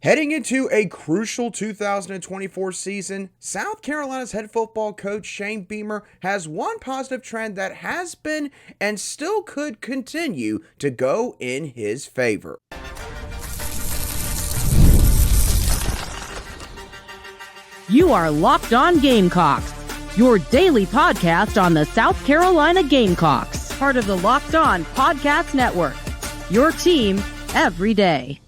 Heading into a crucial 2024 season, South Carolina's head football coach Shane Beamer has one positive trend that has been and still could continue to go in his favor. You are Locked On Gamecocks, your daily podcast on the South Carolina Gamecocks, part of the Locked On Podcast Network, your team every day.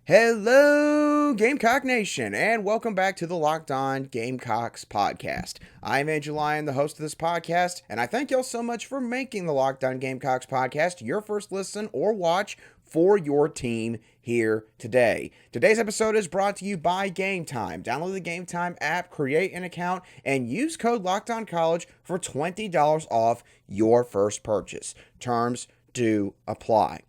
Hello, Gamecock Nation, and welcome back to the Locked On Gamecocks podcast. I'm Andrew Lyon, the host of this podcast, and I thank y'all so much for making the Locked On Gamecocks podcast your first listen or watch for your team here today. Today's episode is brought to you by Game Time. Download the Game Time app, create an account, and use code LOCKEDONCollege for $20 off your first purchase. Terms do apply.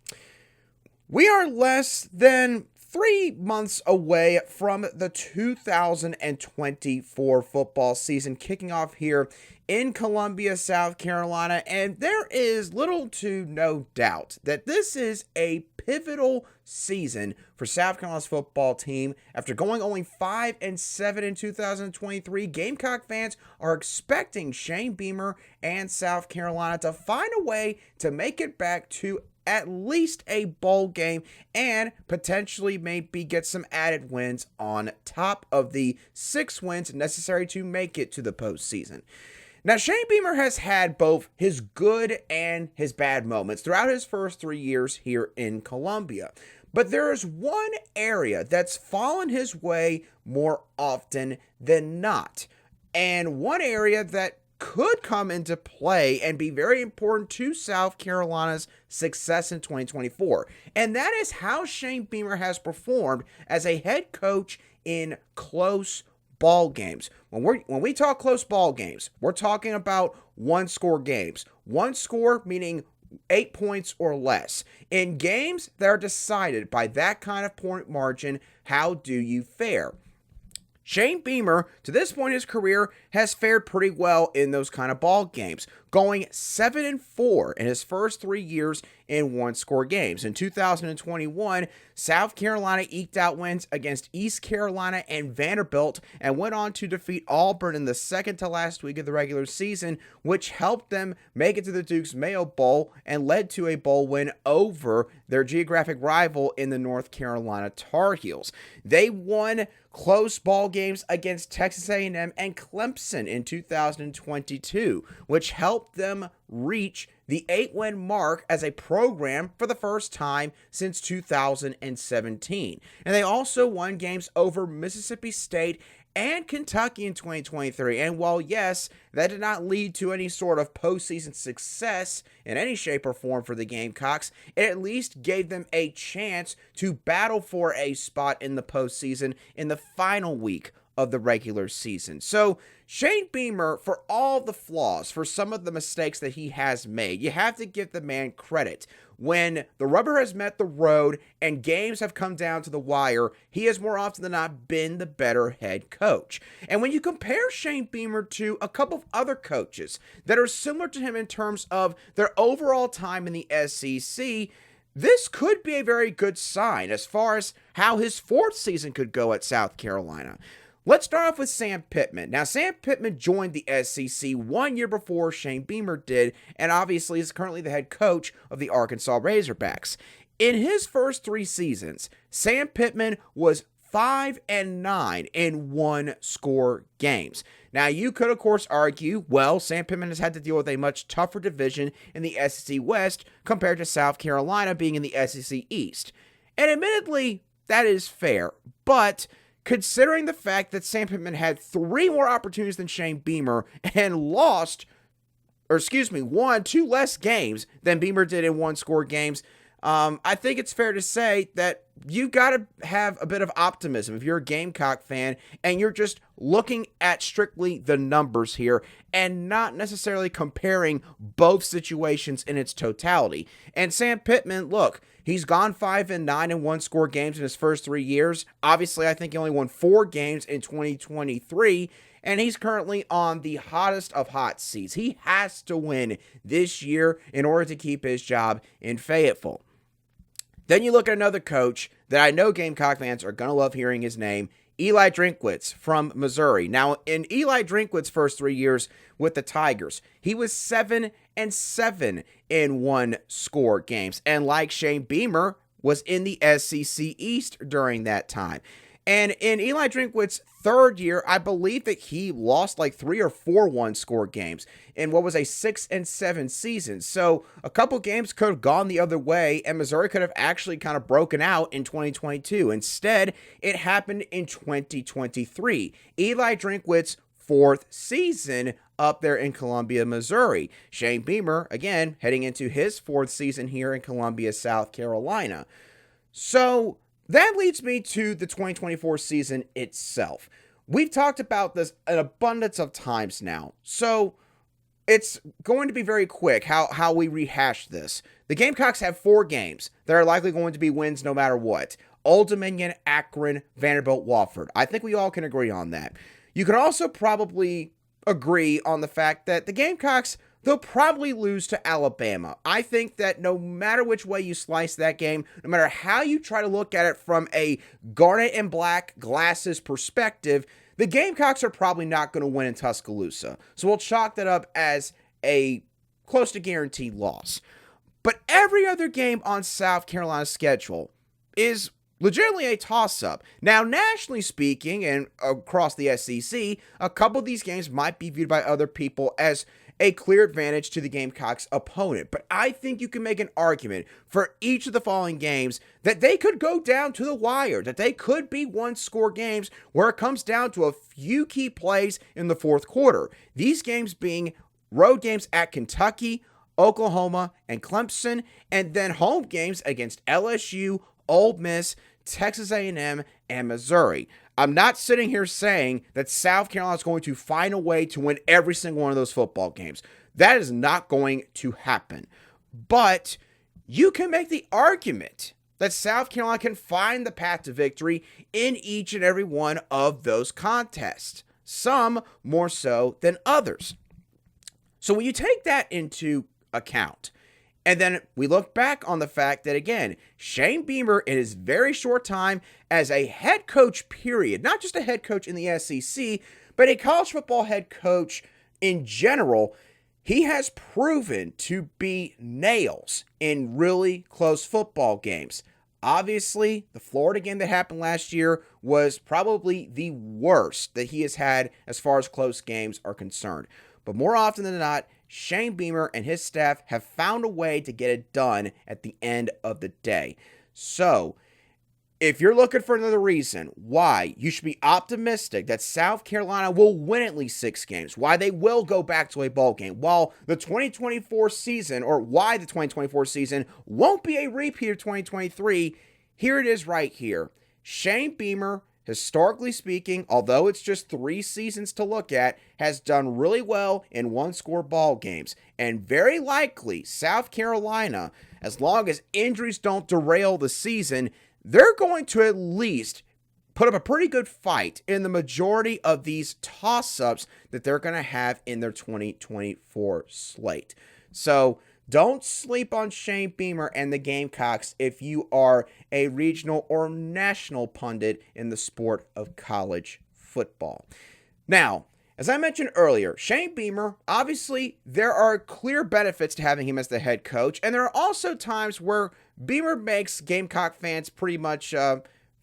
We are less than 3 months away from the 2024 football season kicking off here in Columbia, South Carolina, and there is little to no doubt that this is a pivotal season for South Carolina's football team. After going only 5-7 in 2023, Gamecock fans are expecting Shane Beamer and South Carolina to find a way to make it back to at least a bowl game and potentially maybe get some added wins on top of the 6 wins necessary to make it to the postseason. Now, Shane Beamer has had both his good and his bad moments throughout his first 3 years here in Columbia. But there is one area that's fallen his way more often than not. And one area that could come into play and be very important to South Carolina's success in 2024. And that is how Shane Beamer has performed as a head coach in close ball games. When we talk close ball games, we're talking about one-score games. One score meaning 8 points or less. In games that are decided by that kind of point margin, how do you fare? Shane Beamer, to this point in his career, has fared pretty well in those kind of ball games, going 7-4 in his first 3 years in one-score games. In 2021, South Carolina eked out wins against East Carolina and Vanderbilt and went on to defeat Auburn in the second to last week of the regular season, which helped them make it to the Duke's Mayo Bowl and led to a bowl win over their geographic rival in the North Carolina Tar Heels. They won close ball games against Texas A&M and Clemson in 2022, which helped them reach the 8-win mark as a program for the first time since 2017. And they also won games over Mississippi State and Kentucky in 2023. And while, yes, that did not lead to any sort of postseason success in any shape or form for the Gamecocks, it at least gave them a chance to battle for a spot in the postseason in the final week of the regular season. So Shane Beamer, for all the flaws, for some of the mistakes that he has made, you have to give the man credit. When the rubber has met the road and games have come down to the wire, he has more often than not been the better head coach. And when you compare Shane Beamer to a couple of other coaches that are similar to him in terms of their overall time in the SEC, this could be a very good sign as far as how his 4th season could go at South Carolina. Let's start off with Sam Pittman. Now, Sam Pittman joined the SEC 1 year before Shane Beamer did, and obviously is currently the head coach of the Arkansas Razorbacks. In his first 3 seasons, Sam Pittman was 5-9 in one-score games. Now, you could, of course, argue, well, Sam Pittman has had to deal with a much tougher division in the SEC West compared to South Carolina being in the SEC East. And considerably, that is fair, but considering the fact that Sam Pittman had 3 more opportunities than Shane Beamer and won 2 less games than Beamer did in one-score games, I think it's fair to say that you got to have a bit of optimism if you're a Gamecock fan and you're just looking at strictly the numbers here and not necessarily comparing both situations in its totality. And Sam Pittman, look, he's gone 5-9 in one-score games in his first 3 years. Obviously, I think he only won 4 games in 2023, and he's currently on the hottest of hot seats. He has to win this year in order to keep his job in Fayetteville. Then you look at another coach that I know Gamecock fans are going to love hearing his name, Eli Drinkwitz from Missouri. Now, in Eli Drinkwitz's first 3 years with the Tigers, he was 7-7 in one-score games. And like Shane Beamer, was in the SEC East during that time. And in Eli Drinkwitz's third year, I believe that he lost like 3 or 4 one-score games in what was a 6-7 season. So a couple games could have gone the other way, and Missouri could have actually kind of broken out in 2022. Instead, it happened in 2023. Eli Drinkwitz's fourth season up there in Columbia, Missouri. Shane Beamer, again, heading into his fourth season here in Columbia, South Carolina. So that leads me to the 2024 season itself. We've talked about this an abundance of times now, so it's going to be very quick how we rehash this. The Gamecocks have 4 games that are likely going to be wins no matter what. Old Dominion, Akron, Vanderbilt, Wofford. I think we all can agree on that. You can also probably agree on the fact that the Gamecocks, they'll probably lose to Alabama. I think that no matter which way you slice that game, no matter how you try to look at it from a garnet and black glasses perspective, the Gamecocks are probably not going to win in Tuscaloosa. So we'll chalk that up as a close to guaranteed loss. But every other game on South Carolina's schedule is legitimately a toss-up. Now, nationally speaking, and across the SEC, a couple of these games might be viewed by other people as a clear advantage to the Gamecocks' opponent. But I think you can make an argument for each of the following games that they could go down to the wire, that they could be one-score games where it comes down to a few key plays in the fourth quarter. These games being road games at Kentucky, Oklahoma, and Clemson, and then home games against LSU, Ole Miss, Texas A&M, and Missouri. I'm not sitting here saying that South Carolina is going to find a way to win every single one of those football games. That is not going to happen. But you can make the argument that South Carolina can find the path to victory in each and every one of those contests. Some more so than others. So when you take that into account, and then we look back on the fact that, again, Shane Beamer, in his very short time as a head coach, period, not just a head coach in the SEC, but a college football head coach in general, he has proven to be nails in really close football games. Obviously, the Florida game that happened last year was probably the worst that he has had as far as close games are concerned. But more often than not, Shane Beamer and his staff have found a way to get it done at the end of the day. So, if you're looking for another reason why you should be optimistic that South Carolina will win at least 6 games, why they will go back to a bowl game, while the 2024 season, or why the 2024 season won't be a repeat of 2023, here it is right here. Shane Beamer, historically speaking, although it's just 3 seasons to look at, has done really well in one-score ball games. And very likely, South Carolina, as long as injuries don't derail the season, they're going to at least put up a pretty good fight in the majority of these toss-ups that they're going to have in their 2024 slate. So don't sleep on Shane Beamer and the Gamecocks if you are a regional or national pundit in the sport of college football. Now, as I mentioned earlier, Shane Beamer, obviously there are clear benefits to having him as the head coach, and there are also times where Beamer makes Gamecock fans pretty much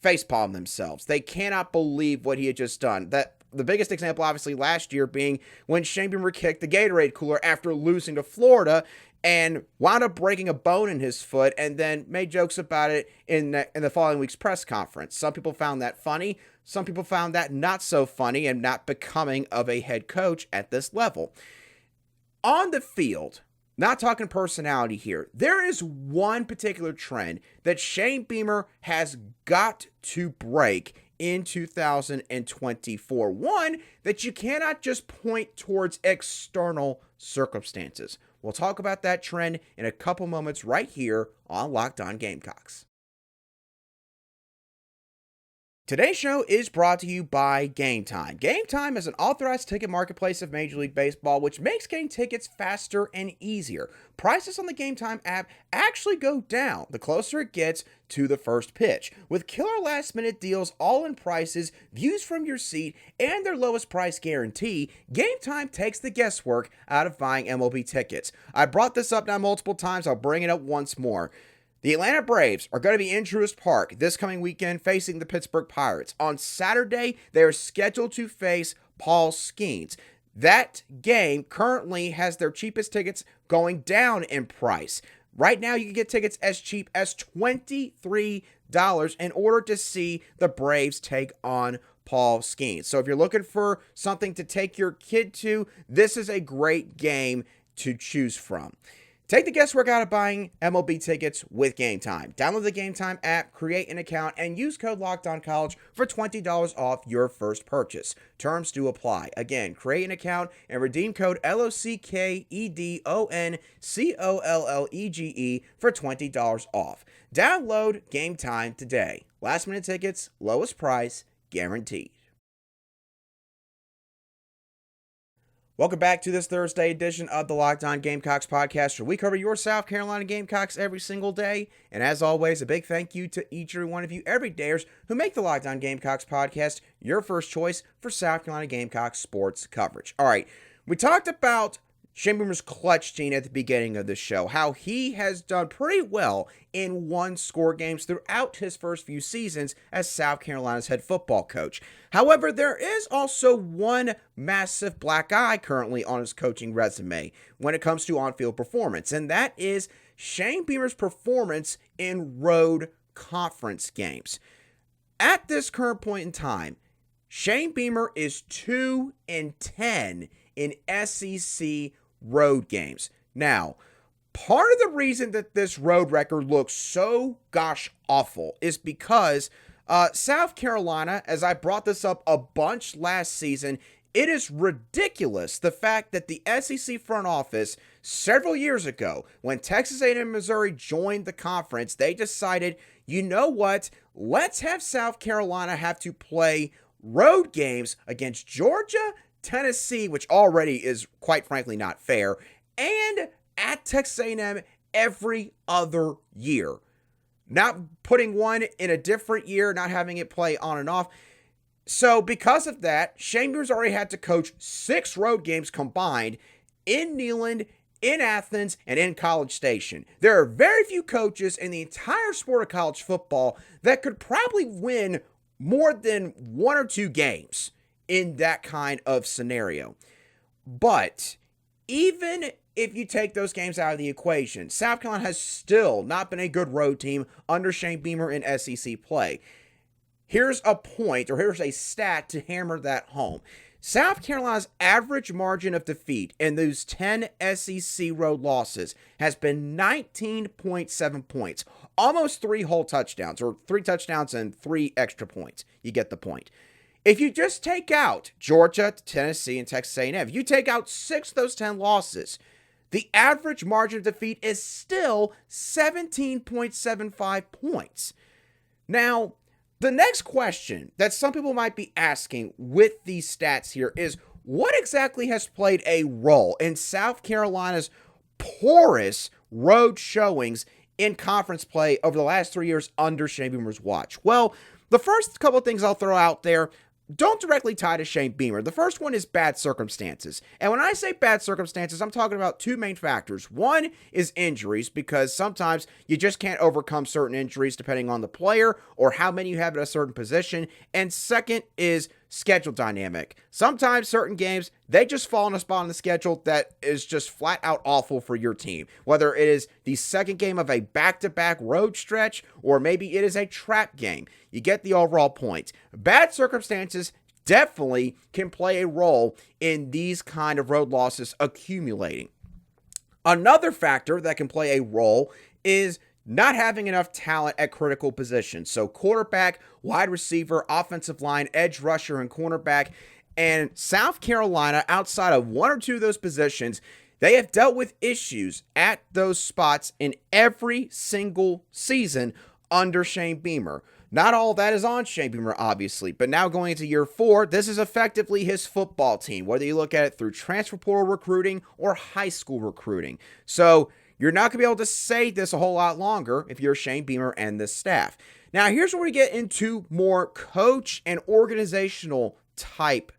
facepalm themselves. They cannot believe what he had just done. The biggest example, obviously, last year being when Shane Beamer kicked the Gatorade cooler after losing to Florida and wound up breaking a bone in his foot and then made jokes about it in the following week's press conference. Some people found that funny. Some people found that not so funny and not becoming of a head coach at this level. On the field, not talking personality here, there is one particular trend that Shane Beamer has got to break in 2024. One that you cannot just point towards external circumstances. We'll talk about that trend in a couple moments right here on Locked On Gamecocks. Today's show is brought to you by Game Time. Game Time is an authorized ticket marketplace of Major League Baseball, which makes getting tickets faster and easier. Prices on the Game Time app actually go down the closer it gets to the first pitch. With killer last-minute deals, all-in prices, views from your seat, and their lowest price guarantee, Game Time takes the guesswork out of buying MLB tickets. I brought this up now multiple times. I'll bring it up once more. The Atlanta Braves are going to be in Truist Park this coming weekend facing the Pittsburgh Pirates. On Saturday, they are scheduled to face Paul Skeens. That game currently has their cheapest tickets going down in price. Right now, you can get tickets as cheap as $23 in order to see the Braves take on Paul Skeens. So if you're looking for something to take your kid to, this is a great game to choose from. Take the guesswork out of buying MLB tickets with Game Time. Download the Game Time app, create an account, and use code LOCKEDONCollege for $20 off your first purchase. Terms do apply. Again, create an account and redeem code LOCKEDONCOLLEGE for $20 off. Download Game Time today. Last minute tickets, lowest price, guaranteed. Welcome back to this Thursday edition of the Locked On Gamecocks podcast, where we cover your South Carolina Gamecocks every single day. And as always, a big thank you to each and every one of you everydayers who make the Locked On Gamecocks podcast your first choice for South Carolina Gamecocks sports coverage. All right, we talked about Shane Beamer's clutch gene at the beginning of the show, how he has done pretty well in one-score games throughout his first few seasons as South Carolina's head football coach. However, there is also one massive black eye currently on his coaching resume when it comes to on-field performance, and that is Shane Beamer's performance in road conference games. At this current point in time, Shane Beamer is 2-10 in SEC road games. Now, part of the reason that this road record looks so gosh awful is because South Carolina, as I brought this up a bunch last season, it is ridiculous the fact that the SEC front office several years ago, when Texas A&M and Missouri joined the conference, they decided, you know what, let's have South Carolina have to play road games against Georgia, Tennessee, which already is quite frankly not fair, and at Texas A&M every other year. Not putting one in a different year, not having it play on and off. So because of that, Shane Beamer's already had to coach 6 road games combined in Neyland, in Athens, and in College Station. There are very few coaches in the entire sport of college football that could probably win more than 1 or 2 games in that kind of scenario. But even if you take those games out of the equation, South Carolina has still not been a good road team under Shane Beamer in SEC play. Here's a point, or here's a stat to hammer that home. South Carolina's average margin of defeat in those 10 SEC road losses has been 19.7 points. Almost 3 whole touchdowns, or 3 touchdowns and 3 extra points. You get the point. If you just take out Georgia, Tennessee, and Texas A&M, if you take out 6 of those 10 losses, the average margin of defeat is still 17.75 points. Now, the next question that some people might be asking with these stats here is, what exactly has played a role in South Carolina's porous road showings in conference play over the last 3 years under Shane Beamer's watch? Well, the first couple of things I'll throw out there don't directly tie to Shane Beamer. The first one is bad circumstances. And when I say bad circumstances, I'm talking about 2 main factors. One is injuries, because sometimes you just can't overcome certain injuries depending on the player or how many you have at a certain position. And second is schedule dynamic. Sometimes certain games, they just fall in a spot on the schedule that is just flat out awful for your team. Whether it is the second game of a back-to-back road stretch, or maybe it is a trap game. You get the overall point. Bad circumstances definitely can play a role in these kind of road losses accumulating. Another factor that can play a role is not having enough talent at critical positions. So quarterback, wide receiver, offensive line, edge rusher, and cornerback. And South Carolina, outside of 1 or 2 of those positions, they have dealt with issues at those spots in every single season under Shane Beamer. Not all that is on Shane Beamer, obviously, but now going into year 4, this is effectively his football team, whether you look at it through transfer portal recruiting or high school recruiting. So you're not going to be able to say this a whole lot longer if you're Shane Beamer and the staff. Now, here's where we get into more coach and organizational type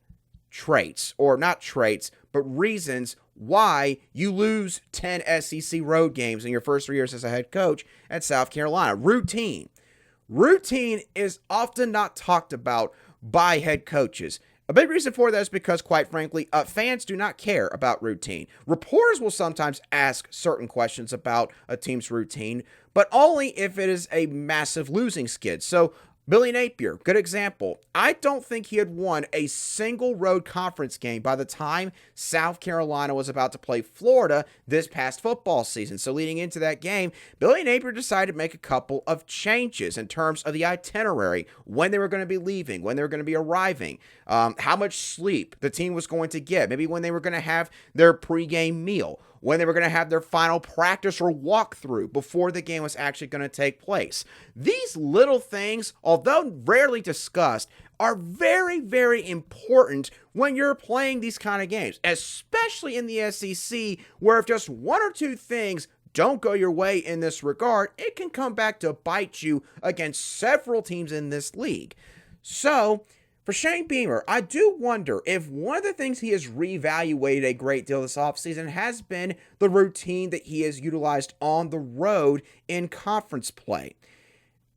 traits, or not traits, but reasons why you lose 10 SEC road games in your first 3 years as a head coach at South Carolina. Routine. Routine is often not talked about by head coaches. A big reason for that is because, quite frankly, fans do not care about routine. Reporters will sometimes ask certain questions about a team's routine, but only if it is a massive losing skid. So Billy Napier, good example. I don't think he had won a single road conference game by the time South Carolina was about to play Florida this past football season. So leading into that game, Billy Napier decided to make a couple of changes in terms of the itinerary, when they were going to be leaving, when they were going to be arriving, how much sleep the team was going to get, maybe when they were going to have their pregame meal, when they were going to have their final practice or walkthrough before the game was actually going to take place. These little things, although rarely discussed, are very, very important when you're playing these kind of games, especially in the SEC, where if just one or two things don't go your way in this regard, it can come back to bite you against several teams in this league. So, for Shane Beamer, I do wonder if one of the things he has reevaluated a great deal this offseason has been the routine that he has utilized on the road in conference play.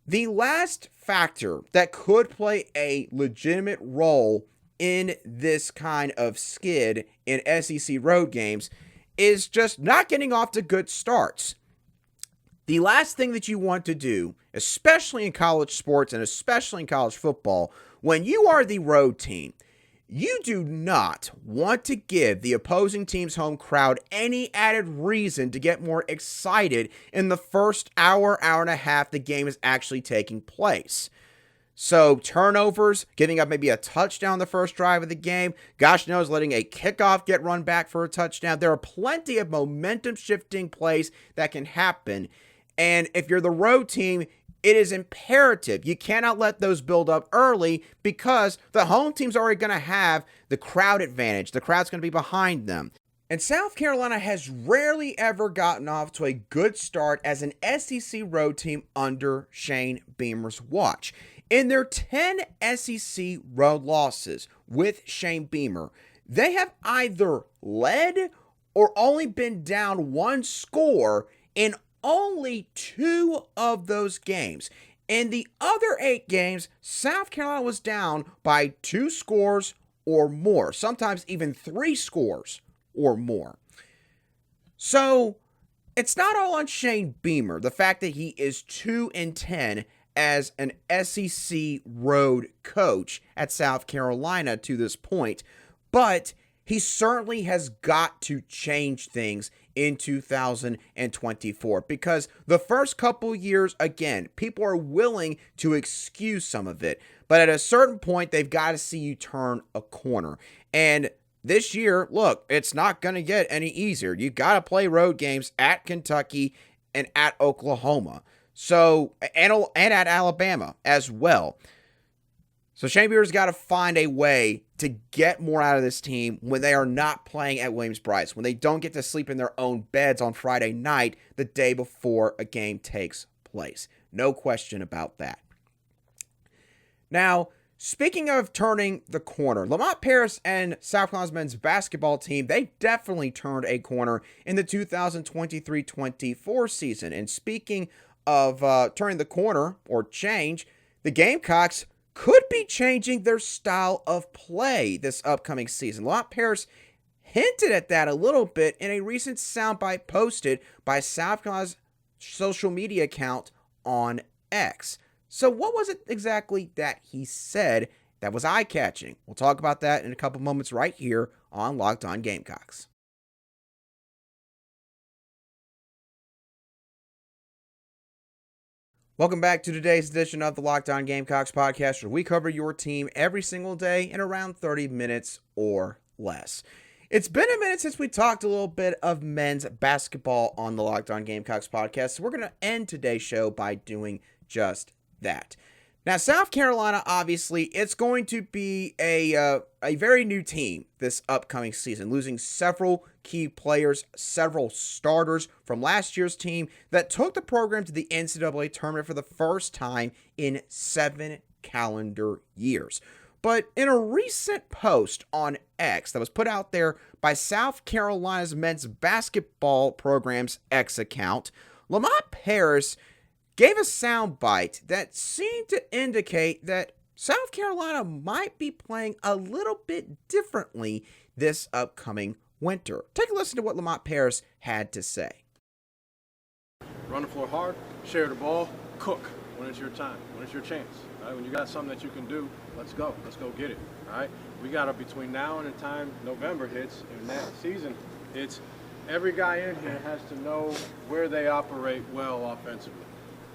The last factor that could play a legitimate role in this kind of skid in SEC road games is just not getting off to good starts. The last thing that you want to do, especially in college sports and especially in college football, when you are the road team, you do not want to give the opposing team's home crowd any added reason to get more excited in the first hour, hour and a half the game is actually taking place. So turnovers, giving up maybe a touchdown the first drive of the game, gosh knows, letting a kickoff get run back for a touchdown. There are plenty of momentum shifting plays that can happen. And if you're the road team, it is imperative. You cannot let those build up early because the home team's already going to have the crowd advantage. The crowd's going to be behind them. And South Carolina has rarely ever gotten off to a good start as an SEC road team under Shane Beamer's watch. In their 10 SEC road losses with Shane Beamer, they have either led or only been down one score in only 2 of those games. In the other 8 games, South Carolina was down by 2 scores or more, sometimes even 3 scores or more. So it's not all on Shane Beamer, the fact that he is 2-10 as an SEC road coach at South Carolina to this point, but he certainly has got to change things in 2024 because the first couple years, again, people are willing to excuse some of it, but at a certain point, they've got to see you turn a corner. And this year, look, it's not going to get any easier. You got to play road games at Kentucky and at Oklahoma. So, and at Alabama as well. So Shane Beamer's got to find a way to get more out of this team when they are not playing at Williams-Brice, when they don't get to sleep in their own beds on Friday night the day before a game takes place. No question about that. Now, speaking of turning the corner, Lamont Paris and South Carolina's men's basketball team, they definitely turned a corner in the 2023-24 season. And speaking of turning the corner or change, the Gamecocks could be changing their style of play this upcoming season. Lamont Paris hinted at that a little bit in a recent soundbite posted by South Carolina's social media account on X. So what was it exactly that he said that was eye-catching? We'll talk about that in a couple moments right here on Locked On Gamecocks. Welcome back to today's edition of the Locked On Gamecocks podcast, where we cover your team every single day in around 30 minutes or less. It's been a minute since we talked a little bit of men's basketball on the Locked On Gamecocks podcast, so we're going to end today's show by doing just that. Now, South Carolina, obviously, it's going to be a very new team this upcoming season, losing several key players, several starters from last year's team that took the program to the NCAA tournament for the first time in 7 calendar years. But in a recent post on X that was put out there by South Carolina's men's basketball program's X account, Lamont Paris gave a soundbite that seemed to indicate that South Carolina might be playing a little bit differently this upcoming winter. Take a listen to what Lamont Paris had to say. Run the floor hard, share the ball, cook when it's your time, when it's your chance. All right? When you got something that you can do, let's go get it. All right? We got to, between now and the time November hits and that season hits, every guy in here has to know where they operate well offensively.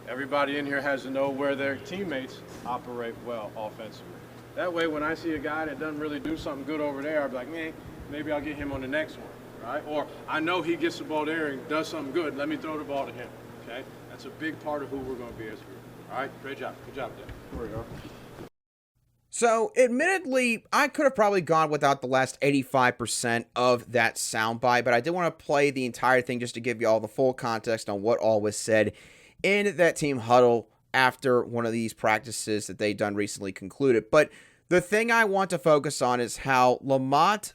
Everybody in here has to know where their teammates operate well offensively. That way, when I see a guy that doesn't really do something good over there, I'll be like, man, maybe I'll get him on the next one, right? Or I know he gets the ball there and does something good. Let me throw the ball to him, okay? That's a big part of who we're going to be as a group. All right? Great job. Good job, Dan. There we go. So, admittedly, I could have probably gone without the last 85% of that soundbite, but I did want to play the entire thing just to give you all the full context on what all was said in that team huddle after one of these practices that they done recently concluded. But the thing I want to focus on is how Lamont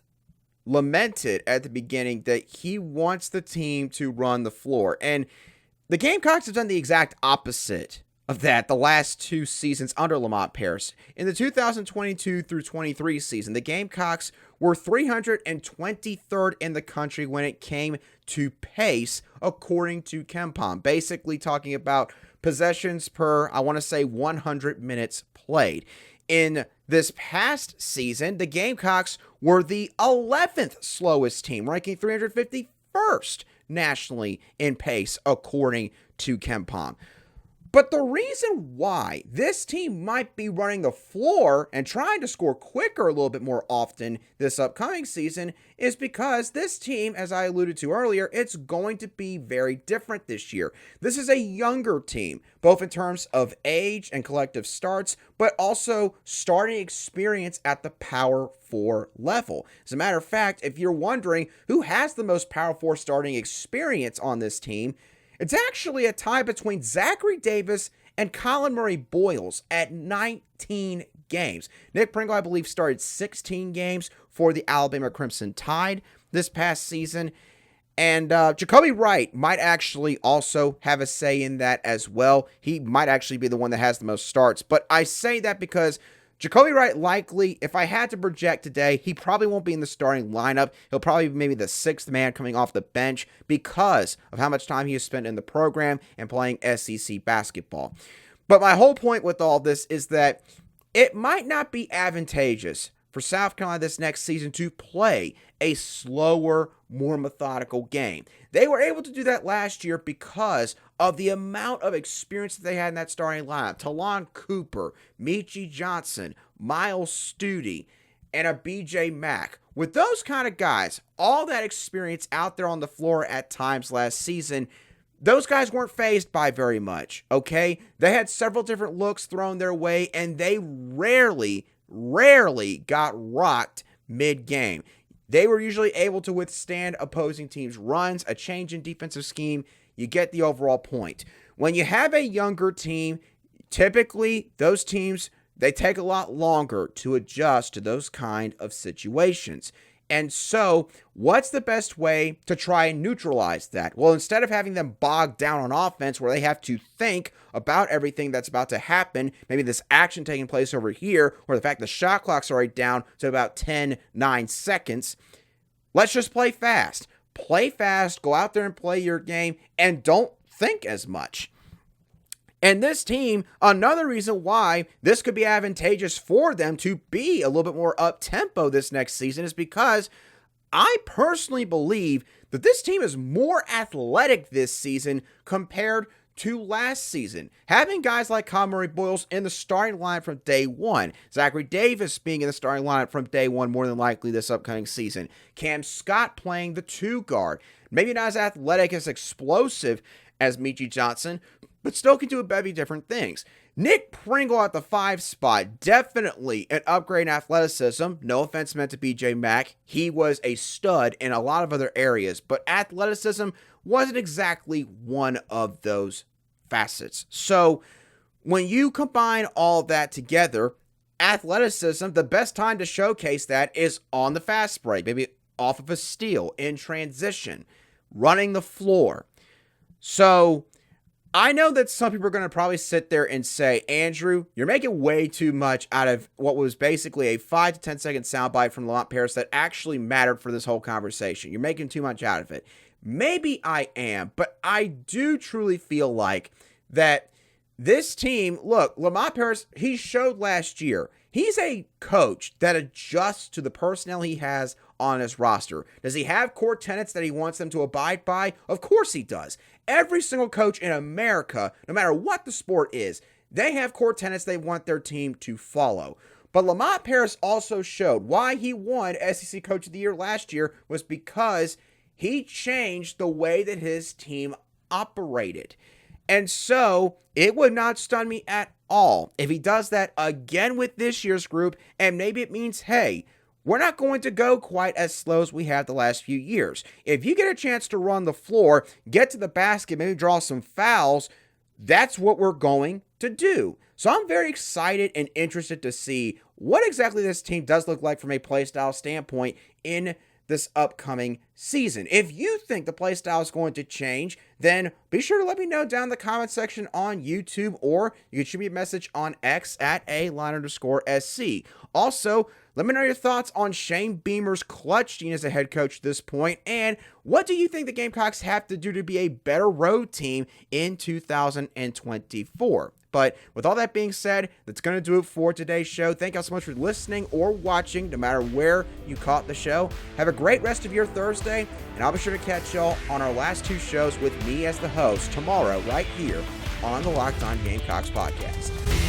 lamented at the beginning that he wants the team to run the floor. And the Gamecocks have done the exact opposite of that the last 2 seasons under Lamont Paris. In the 2022 through 23 season, the Gamecocks were 323rd in the country when it came to pace, according to KenPom. Basically talking about possessions per, I want to say, 100 minutes played. In this past season, the Gamecocks were the 11th slowest team, ranking 351st nationally in pace, according to KenPom. But the reason why this team might be running the floor and trying to score quicker a little bit more often this upcoming season is because this team, as I alluded to earlier, it's going to be very different this year. This is a younger team, both in terms of age and collective starts, but also starting experience at the Power 4 level. As a matter of fact, if you're wondering who has the most Power 4 starting experience on this team, it's actually a tie between Zachary Davis and Colin Murray Boyles at 19 games. Nick Pringle, I believe, started 16 games for the Alabama Crimson Tide this past season. And Jacoby Wright might actually also have a say in that as well. He might actually be the one that has the most starts. But I say that because Jacoby Wright likely, if I had to project today, he probably won't be in the starting lineup. He'll probably be maybe the 6th man coming off the bench because of how much time he has spent in the program and playing SEC basketball. But my whole point with all this is that it might not be advantageous for South Carolina this next season to play a slower, more methodical game. They were able to do that last year because of the amount of experience that they had in that starting lineup. Talon Cooper, Michi Johnson, Miles Studi, and a BJ Mack. With those kind of guys, all that experience out there on the floor at times last season, those guys weren't fazed by very much, okay? They had several different looks thrown their way, and they rarely got rocked mid-game. They were usually able to withstand opposing teams' runs, a change in defensive scheme. You get the overall point. When you have a younger team, typically those teams, they take a lot longer to adjust to those kind of situations. And so, what's the best way to try and neutralize that? Well, instead of having them bogged down on offense where they have to think about everything that's about to happen, maybe this action taking place over here, or the fact the shot clock's already down to about 9 seconds, let's just play fast. Play fast, go out there and play your game, and don't think as much. And this team, another reason why this could be advantageous for them to be a little bit more up-tempo this next season is because I personally believe that this team is more athletic this season compared to last season. Having guys like Colin Murray Boyles in the starting line from day one, Zachary Davis being in the starting lineup from day one more than likely this upcoming season, Cam Scott playing the 2 guard, maybe not as athletic, as explosive as Michi Johnson, but still can do a bevy different things. Nick Pringle at the 5 spot, definitely an upgrade in athleticism. No offense meant to BJ Mack. He was a stud in a lot of other areas, but athleticism wasn't exactly one of those facets. So when you combine all that together, athleticism, the best time to showcase that is on the fast break, maybe off of a steal, in transition, running the floor. So I know that some people are going to probably sit there and say, Andrew, you're making way too much out of what was basically a 5 to 10 second soundbite from Lamont Paris that actually mattered for this whole conversation. You're making too much out of it. Maybe I am, but I do truly feel like that this team, look, Lamont Paris, he showed last year, he's a coach that adjusts to the personnel he has on his roster. Does he have core tenets that he wants them to abide by? Of course he does. Every single coach in America, no matter what the sport is, they have core tenets they want their team to follow. But Lamont Paris also showed why he won SEC Coach of the Year last year was because he changed the way that his team operated. And so it would not stun me at all if he does that again with this year's group, and maybe it means, hey, we're not going to go quite as slow as we have the last few years. If you get a chance to run the floor, get to the basket, maybe draw some fouls, that's what we're going to do. So I'm very excited and interested to see what exactly this team does look like from a play style standpoint in this upcoming season. If you think the play style is going to change, then be sure to let me know down in the comment section on YouTube, or you can shoot me a message on X at @A_SC. Also, let me know your thoughts on Shane Beamer's clutch gene as a head coach at this point, and what do you think the Gamecocks have to do to be a better road team in 2024? But with all that being said, that's going to do it for today's show. Thank you all so much for listening or watching, no matter where you caught the show. Have a great rest of your Thursday, and I'll be sure to catch y'all on our last 2 shows with me as the host tomorrow right here on the Locked On Gamecocks podcast.